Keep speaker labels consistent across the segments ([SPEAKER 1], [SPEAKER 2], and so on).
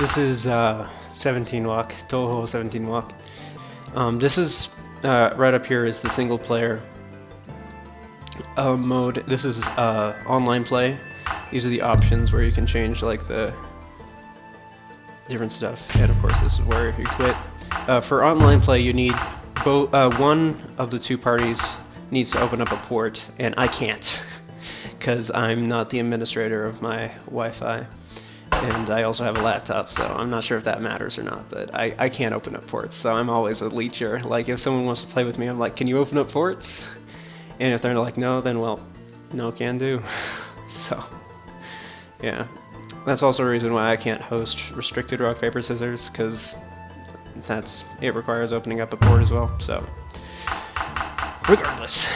[SPEAKER 1] This is 17 walk, Touhou 17 walk. This is right up here is the single player mode. This is online play. These are the options where you can change like the different stuff, and of course this is where you quit. For online play, you need both. One of the two parties needs to open up a port, and I can't because I'm not the administrator of my Wi-Fi. And I also have a laptop, so I'm not sure if that matters or not, but I can't open up ports, so I'm always a leecher. Like, if someone wants to play with me, I'm like, can you open up ports? And if they're like, no, then, well, no can do. So, yeah. That's also a reason why I can't host restricted rock, paper, scissors, because it requires opening up a port as well, so. Regardless.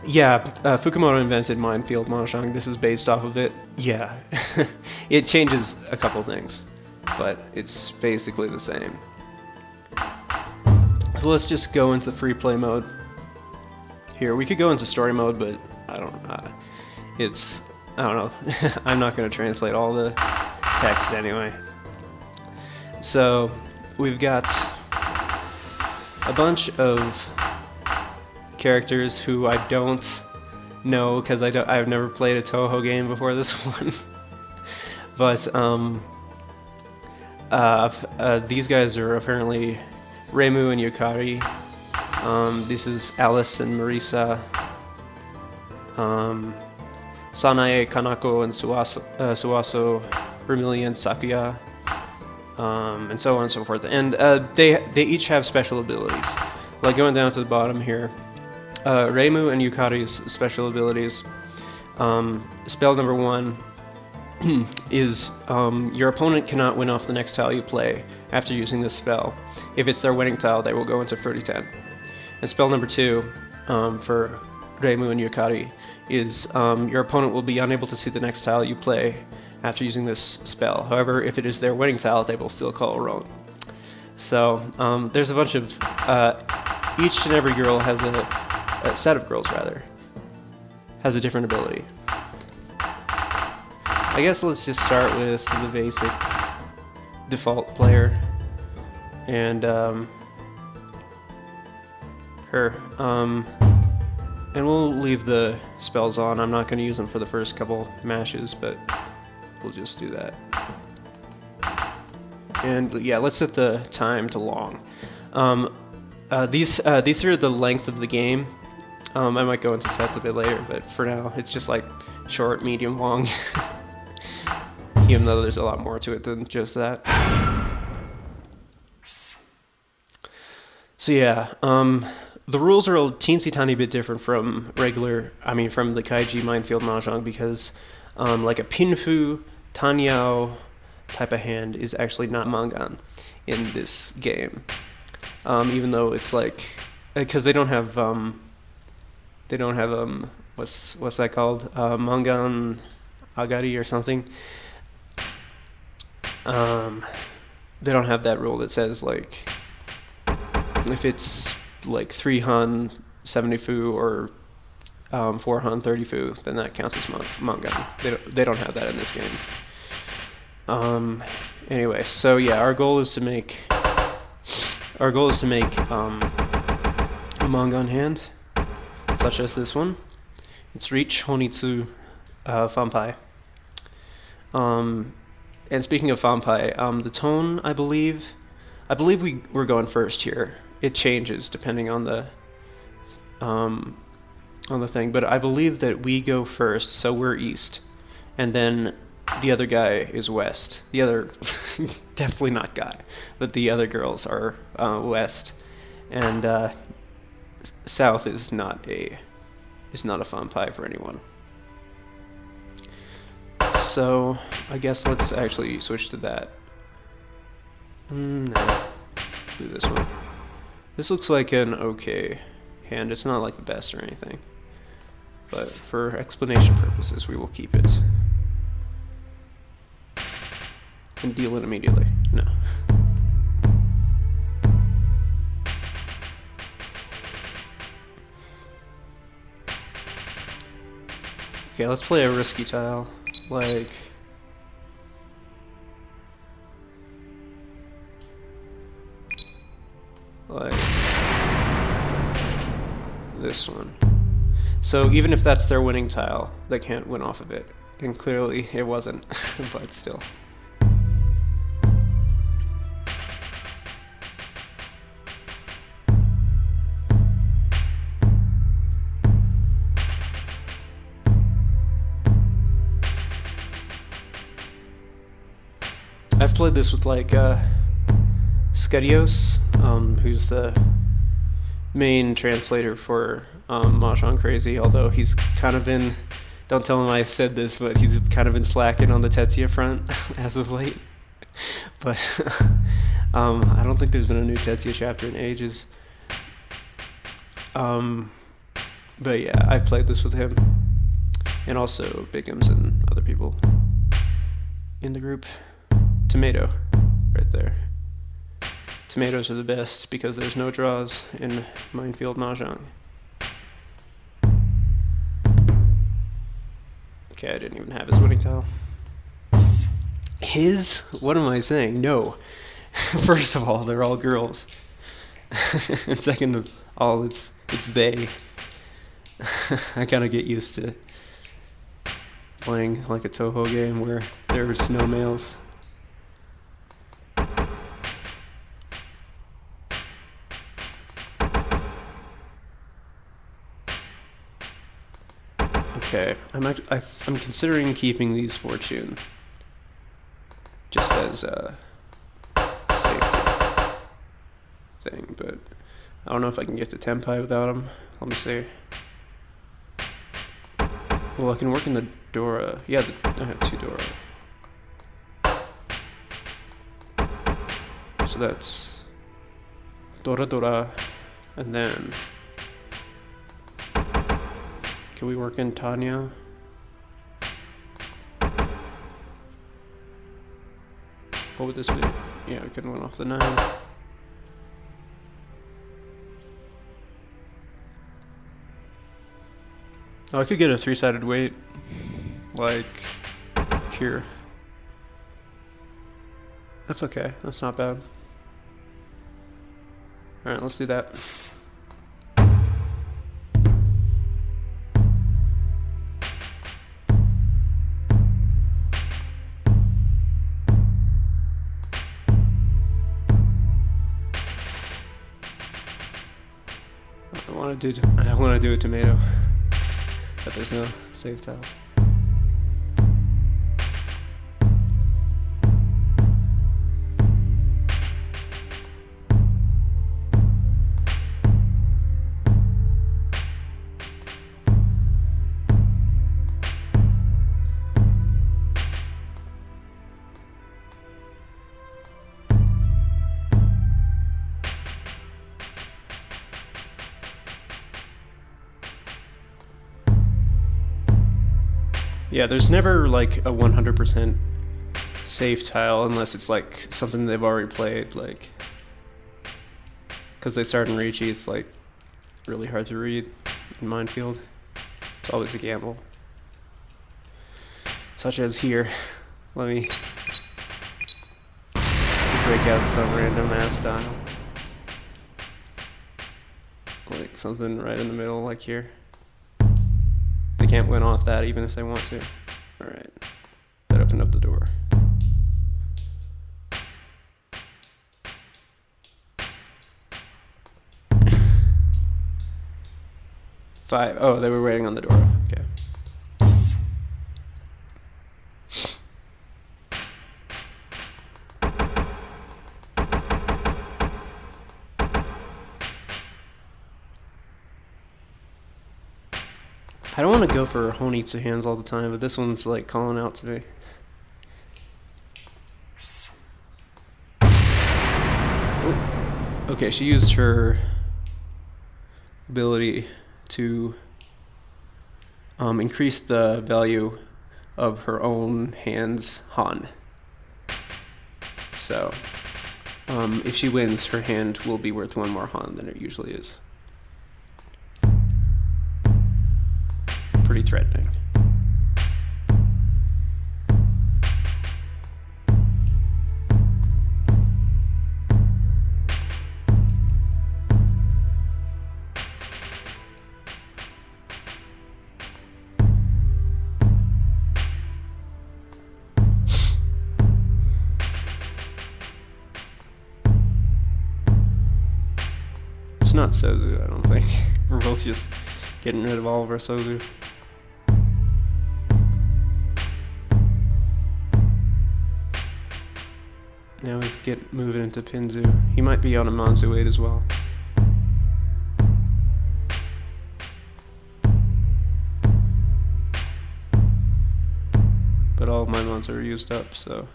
[SPEAKER 1] Yeah, Fukumoto invented Minefield Mahjong. This is based off of it. Yeah, it changes a couple things, but it's basically the same. So let's just go into free play mode. Here, we could go into story mode, but I don't know. I'm not going to translate all the text anyway. So we've got a bunch of characters who I don't know because I've never played a Touhou game before this one. But these guys are apparently Reimu and Yukari. This is Alice and Marisa. Sanae, Kanako, and Suwaso, Vermilion, Sakuya, and so on and so forth. And they each have special abilities. Like going down to the bottom here, Reimu and Yukari's special abilities. Spell number 1 is your opponent cannot win off the next tile you play after using this spell. If it's their winning tile, they will go into 30-10. And spell number 2 for Reimu and Yukari is your opponent will be unable to see the next tile you play after using this spell. However, if it is their winning tile, they will still call a roll. So there's a bunch of each and every girl has a set of girls rather has a different ability. I guess let's just start with the basic default player and her. And we'll leave the spells on. I'm not going to use them for the first couple mashes, but we'll just do that. And yeah, let's set the time to long. These three are the length of the game. I might go into sets a bit later, but for now, it's just like short, medium, long. Even though there's a lot more to it than just that. So yeah, the rules are a teensy tiny bit different from from the Kaiji Minefield Mahjong because like a Pinfu, Tanyao type of hand is actually not Mangan in this game. Even though it's like, because they don't have what's that called? Mangan Agari or something. They don't have that rule that says like, if it's like 3 Han 70 fu or 4 Han 30 fu, then that counts as Mangan. They don't have that in this game. Anyway, so yeah, our goal is to make a Mangan hand, such as this one. It's Reach Honitsu Fanpai. And speaking of Fanpai, the tone, I believe we're going first here. It changes depending on the thing, but I believe that we go first, so we're east, and then the other guy is west. The other, definitely not guy, but the other girls are west, and south is not a Fanpai for anyone. So I guess let's actually switch to that. No, do this one. This looks like an okay hand. It's not like the best or anything, but for explanation purposes, we will keep it and deal it immediately. No. Okay, let's play a risky tile, like like this one. So even if that's their winning tile, they can't win off of it. And clearly it wasn't, but still. I've played this with like Skedios, who's the main translator for Mahjong Crazy, although he's kind of been, don't tell him I said this, but he's kind of been slacking on the Tetsuya front as of late. But I don't think there's been a new Tetsuya chapter in ages. But yeah, I've played this with him, and also Bigums and other people in the group. Tomato, right there. Tomatoes are the best because there's no draws in Minefield Mahjong. Okay, I didn't even have his winning tile. His? What am I saying? No. First of all, they're all girls. And second of all, it's they. I kind of get used to playing like a Touhou game where there's no males. Okay, I'm considering keeping these fortune just as a safety thing, but I don't know if I can get to Tenpai without them. Let me see. Well, I can work in the Dora. Yeah, I have 2 Dora. So that's Dora, and then can we work in Tanya? What would this be? Yeah, we couldn't win off the 9. Oh, I could get a 3-sided weight, like here. That's okay, that's not bad. Alright, let's do that. I want to do a tomato, but there's no save tiles. Yeah, there's never like a 100% safe tile unless it's like something they've already played, like, because they start in Ricci, it's like really hard to read in Minefield. It's always a gamble. Such as here. Let me break out some random ass tile. Like something right in the middle, like here. They can't win off that even if they want to. Alright. That opened up the door. Five. Oh, they were waiting on the door. Okay. I don't want to go for Honitsu hands all the time, but this one's like calling out to me. Oh. Okay, she used her ability to increase the value of her own hand's Han. So, if she wins, her hand will be worth 1 more Han than it usually is. Pretty threatening. it's not Sozu, I don't think. We're both just getting rid of all of our Sozu. Now he's moving into Pinzu. He might be on a Manzu 8 as well. But all of my Manzu are used up, so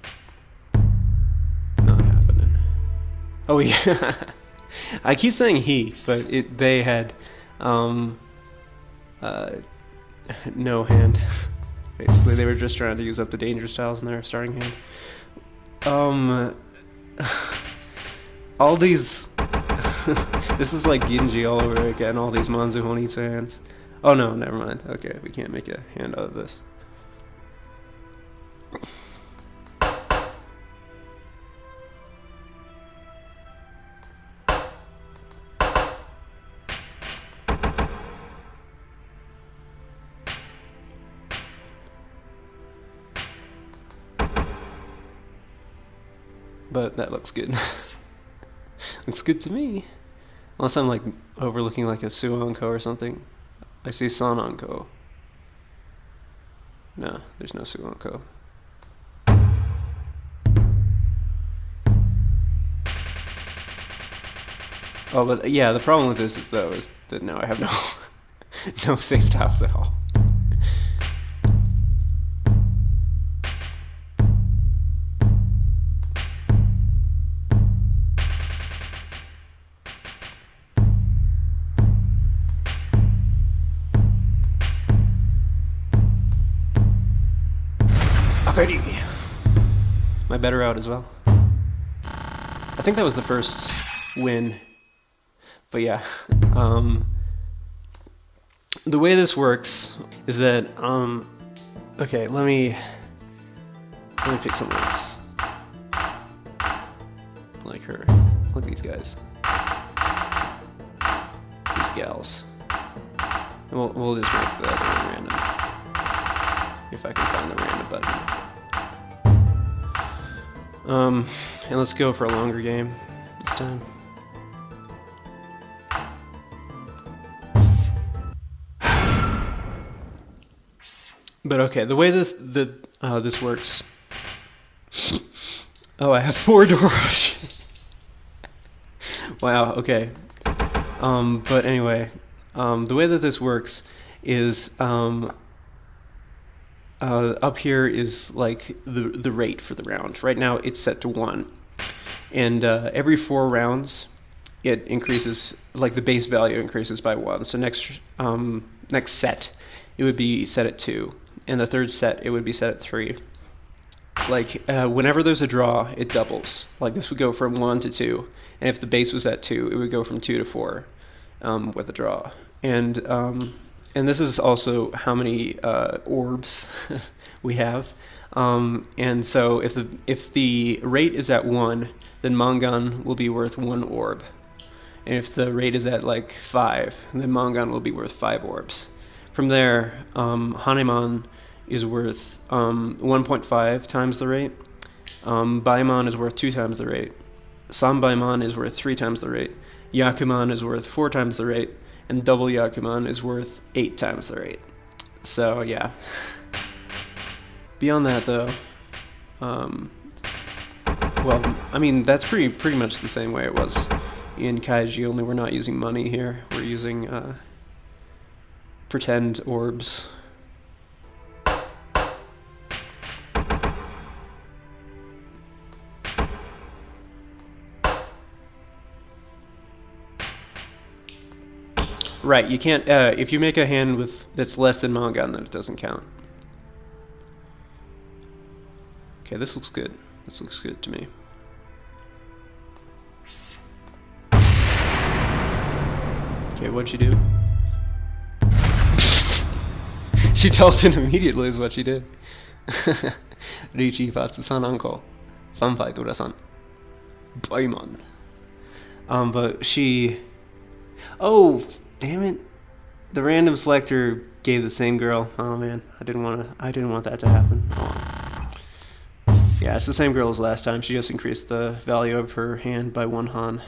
[SPEAKER 1] not happening. Oh yeah, I keep saying he, but they had no hand. Basically, they were just trying to use up the dangerous tiles in their starting hand. All these this is like Genji all over again, all these Manzu Honitsu hands. Oh no, never mind. Okay, we can't make a hand out of this. But that looks good. Looks good to me. Unless I'm like overlooking like a Suonko or something. I see Sanonko. No, there's no Suonko. Oh, but yeah, the problem with this is though is that now I have no no safe tiles at all. My better out as well. I think that was the first win. But yeah, the way this works is that okay, let me pick someone else. Like her. Look at these guys. These gals. And we'll just make the other one random. If I can find the random button. And let's go for a longer game this time. But okay, the way this works. Oh, I have 4 doors. Wow. Okay. But anyway, the way that this works is up here is like the rate for the round. Right now it's set to 1, and every 4 rounds it increases, like the base value increases by 1. So next set it would be set at 2, and the third set it would be set at 3. Like whenever there's a draw, it doubles. Like this would go from 1 to 2, and if the base was at 2, it would go from 2 to 4 with a draw. And this is also how many orbs we have. And so if the rate is at 1, then Mangan will be worth 1 orb. And if the rate is at like 5, then Mangan will be worth 5 orbs. From there, Haneman is worth 1.5 times the rate. Baiman is worth 2 times the rate. Sanbaiman is worth 3 times the rate. Yakuman is worth 4 times the rate. And double Yakuman is worth 8 times the rate. So yeah. Beyond that though, well, I mean that's pretty much the same way it was in Kaiji, only we're not using money here. We're using pretend orbs. Right, you can't, if you make a hand that's less than Mangan, then it doesn't count. Okay, this looks good. This looks good to me. Okay, what'd she do? She dealt in immediately is what she did. Riichi Fatsu-san uncle. Fanfai Tora-san. Baiman. But she... Oh! Damn it! The random selector gave the same girl. Oh man, I didn't want that to happen. Oh. Yeah, it's the same girl as last time. She just increased the value of her hand by 1 Han.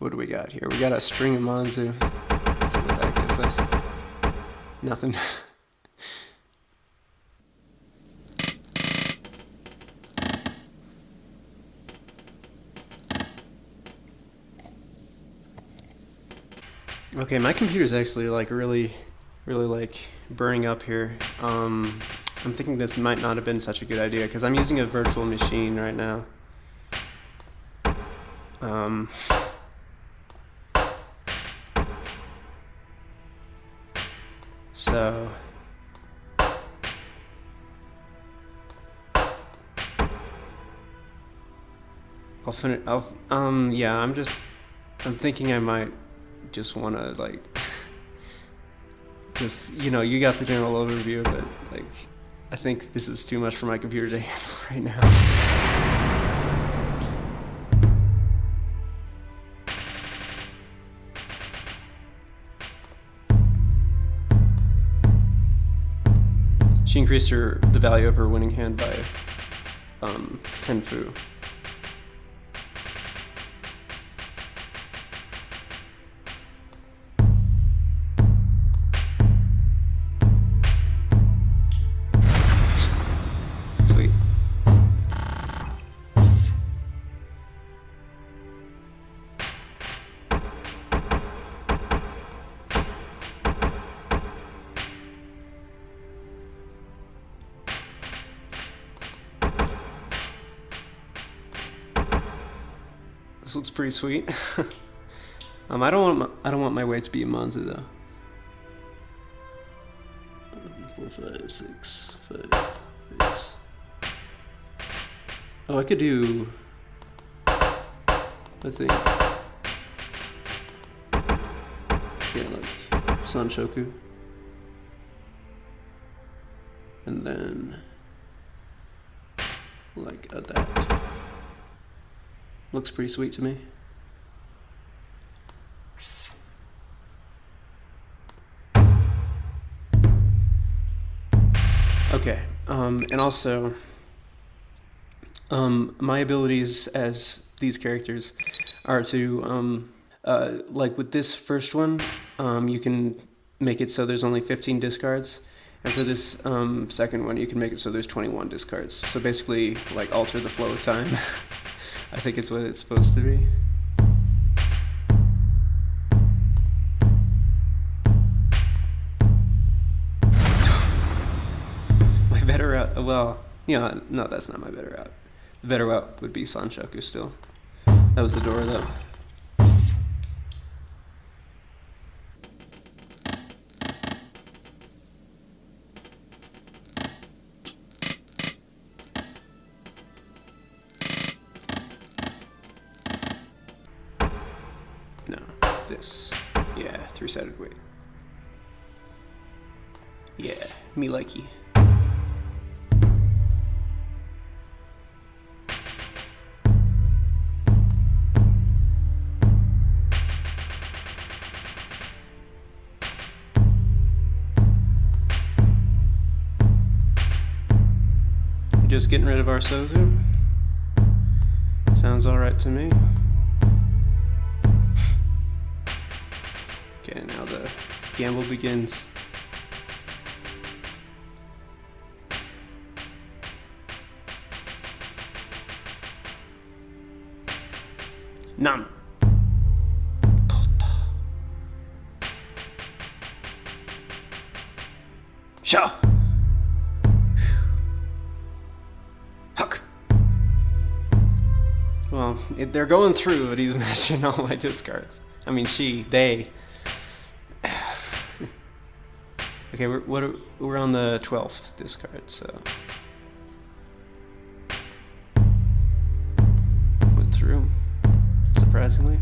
[SPEAKER 1] What do we got here? We got a string of Manzu. Let's see what that gives us. Nothing. Okay, my computer's actually like really like burning up here. I'm thinking this might not have been such a good idea because I'm using a virtual machine right now. So I'll finish. Yeah, I'm thinking I might just want to like, just, you know, you got the general overview, but like, I think this is too much for my computer to handle right now. She increased the value of her winning hand by 10 fu. Sweet. This looks pretty sweet. I don't want my weight to be a Manzu though. 4, 5, 6, 5, 6. Oh, I could do, I think, yeah, like Sanshoku, and then like that. Looks pretty sweet to me. Okay, and also, my abilities as these characters are to, like with this first one, you can make it so there's only 15 discards, and for this second one, you can make it so there's 21 discards. So basically, like, alter the flow of time. I think it's what it's supposed to be. My better route, well, yeah, no, that's not my better route. The better route would be Sanshoku still. That was the door though. No, this. Yeah, 3-sided weight. Yeah, me likey. Just getting rid of our Sozu. Sounds alright to me. Okay, now the gamble begins. Nam. Tota. Sha. Huck. Well, they're going through, but he's matching all my discards. I mean, they. Okay, we're on the 12th discard, so went through surprisingly.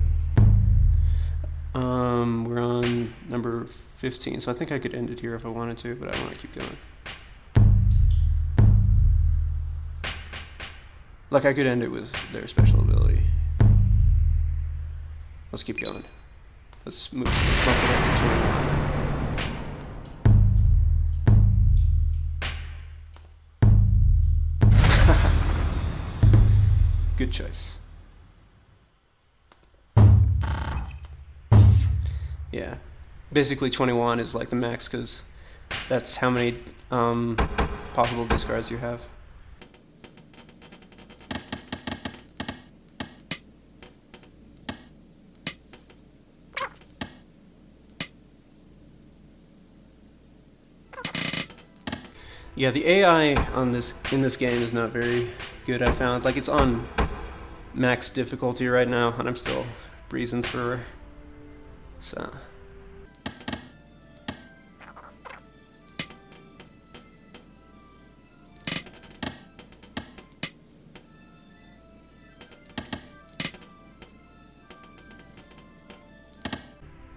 [SPEAKER 1] We're on number 15, so I think I could end it here if I wanted to, but I want to keep going. Like, I could end it with their special ability. Let's keep going. Let's bump it up to 21. Good choice. Yeah. Basically 21 is like the max because that's how many possible discards you have. Yeah, the AI on this in this game is not very good. I found like it's on max difficulty right now, and I'm still breezing through. So.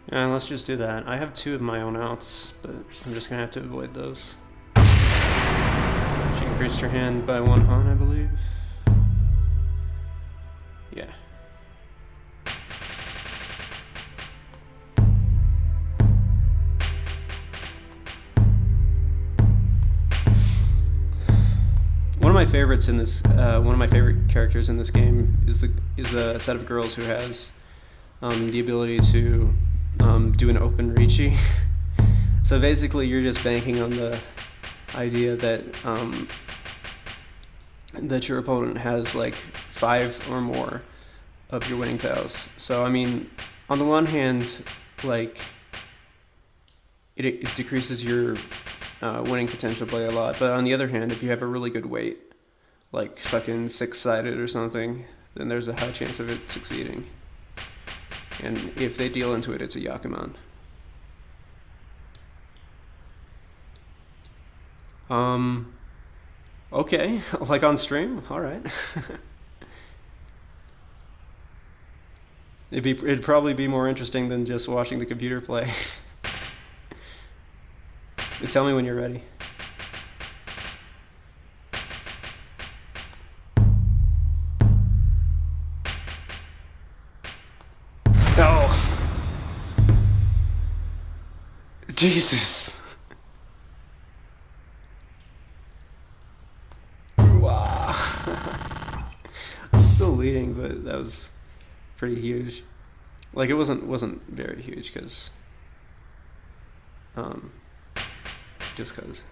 [SPEAKER 1] Yeah, let's just do that. I have 2 of my own outs, but I'm just gonna have to avoid those. She increased her hand by 1 Han, I believe. Yeah. One of my favorites in this, one of my favorite characters in this game is the set of girls who has the ability to do an open Ricci. So basically, you're just banking on the idea that that your opponent has like 5 or more of your winning tiles. So I mean, on the one hand, like it decreases your winning potential by a lot, but on the other hand, if you have a really good weight, like fucking 6-sided or something, then there's a high chance of it succeeding. And if they deal into it, it's a Yakuman. Okay, like on stream? Alright. It'd probably be more interesting than just watching the computer play. Tell me when you're ready. Oh! Jesus! Wow! I'm still leading, but that was pretty huge. Like it wasn't very huge because just cause.